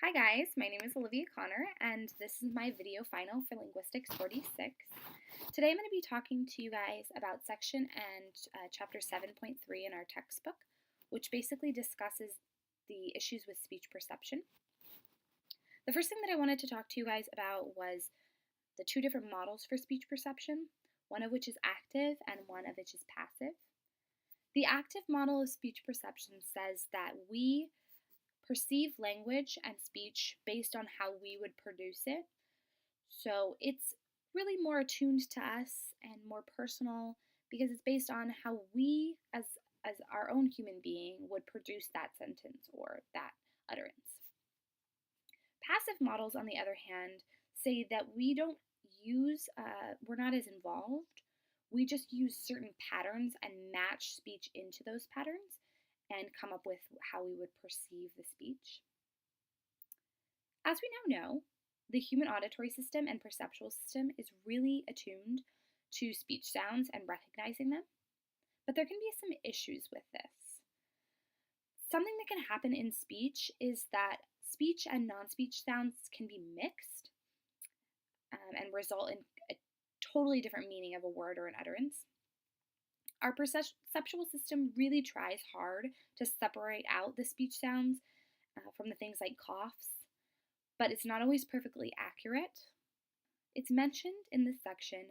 Hi guys, my name is Olivia Connor and this is my video final for Linguistics 46. Today I'm going to be talking to you guys about section and chapter 7.3 in our textbook, which basically discusses the issues with speech perception. The first thing that I wanted to talk to you guys about was the two different models for speech perception, one of which is active and one of which is passive. The active model of speech perception says that we perceive language and speech based on how we would produce it. So it's really more attuned to us and more personal because it's based on how we, as our own human being, would produce that sentence or that utterance. Passive models, on the other hand, say that we don't we're not as involved. We just use certain patterns and match speech into those patterns and come up with how we would perceive the speech. As we now know, the human auditory system and perceptual system is really attuned to speech sounds and recognizing them, but there can be some issues with this. Something that can happen in speech is that speech and non-speech sounds can be mixed and result in a totally different meaning of a word or an utterance. Our perceptual system really tries hard to separate out the speech sounds from the things like coughs, but it's not always perfectly accurate. It's mentioned in this section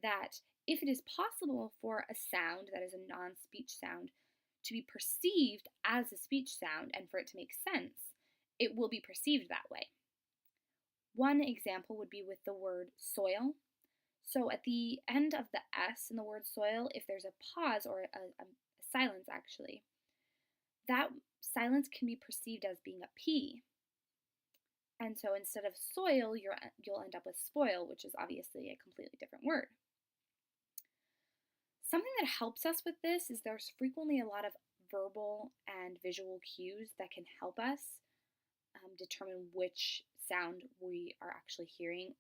that if it is possible for a sound that is a non-speech sound to be perceived as a speech sound and for it to make sense, it will be perceived that way. One example would be with the word soil. So at the end of the S in the word soil, if there's a pause or a silence actually, that silence can be perceived as being a P. And so instead of soil, you'll end up with spoil, which is obviously a completely different word. Something that helps us with this is there's frequently a lot of verbal and visual cues that can help us determine which sound we are actually hearing.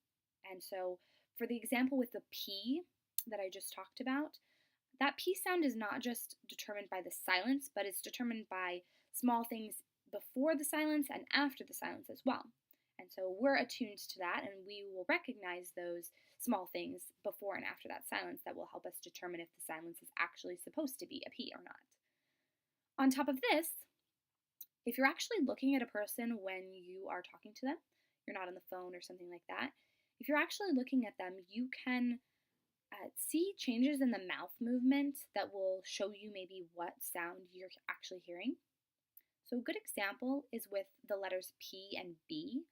And so for the example with the P that I just talked about, that P sound is not just determined by the silence, but it's determined by small things before the silence and after the silence as well. And so we're attuned to that and we will recognize those small things before and after that silence that will help us determine if the silence is actually supposed to be a P or not. On top of this, if you're actually looking at a person when you are talking to them, you're not on the phone or something like that, if you're actually looking at them, you can see changes in the mouth movement that will show you maybe what sound you're actually hearing. So a good example is with the letters P and B.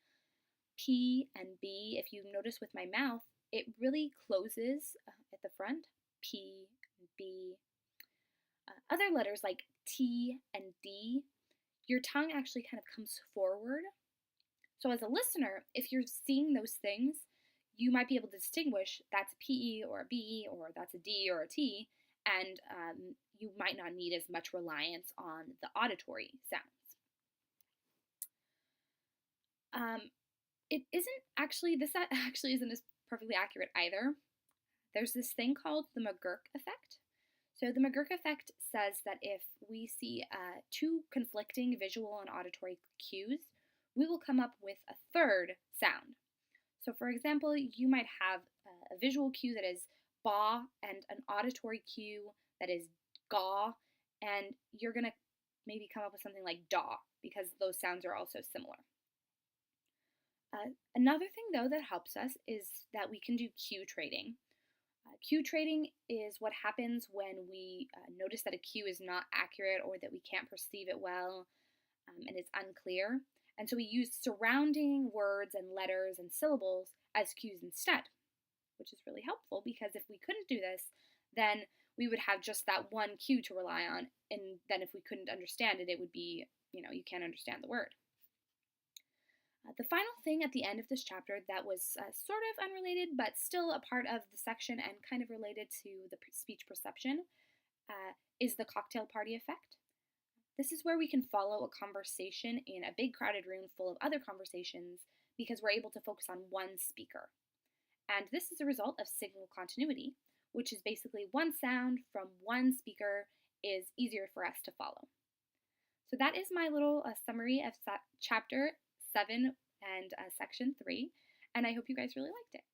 P and B, if you notice with my mouth, it really closes at the front, P and B. Other letters like T and D, your tongue actually kind of comes forward. So as a listener, if you're seeing those things, you might be able to distinguish that's a P or a B or that's a D or a T, and you might not need as much reliance on the auditory sounds. This actually isn't as perfectly accurate either. There's this thing called the McGurk effect. So the McGurk effect says that if we see two conflicting visual and auditory cues, we will come up with a third sound. So for example, you might have a visual cue that is ba and an auditory cue that is ga, and you're going to maybe come up with something like da because those sounds are also similar. Another thing, though, that helps us is that we can do cue trading. Cue trading is what happens when we notice that a cue is not accurate or that we can't perceive it well and it's unclear. And so we use surrounding words and letters and syllables as cues instead, which is really helpful because if we couldn't do this, then we would have just that one cue to rely on. And then if we couldn't understand it, it would be, you can't understand the word. The final thing at the end of this chapter that was sort of unrelated, but still a part of the section and kind of related to the speech perception, is the cocktail party effect. This is where we can follow a conversation in a big crowded room full of other conversations because we're able to focus on one speaker. And this is a result of signal continuity, which is basically one sound from one speaker is easier for us to follow. So that is my little summary of chapter 7 and Section 3, and I hope you guys really liked it.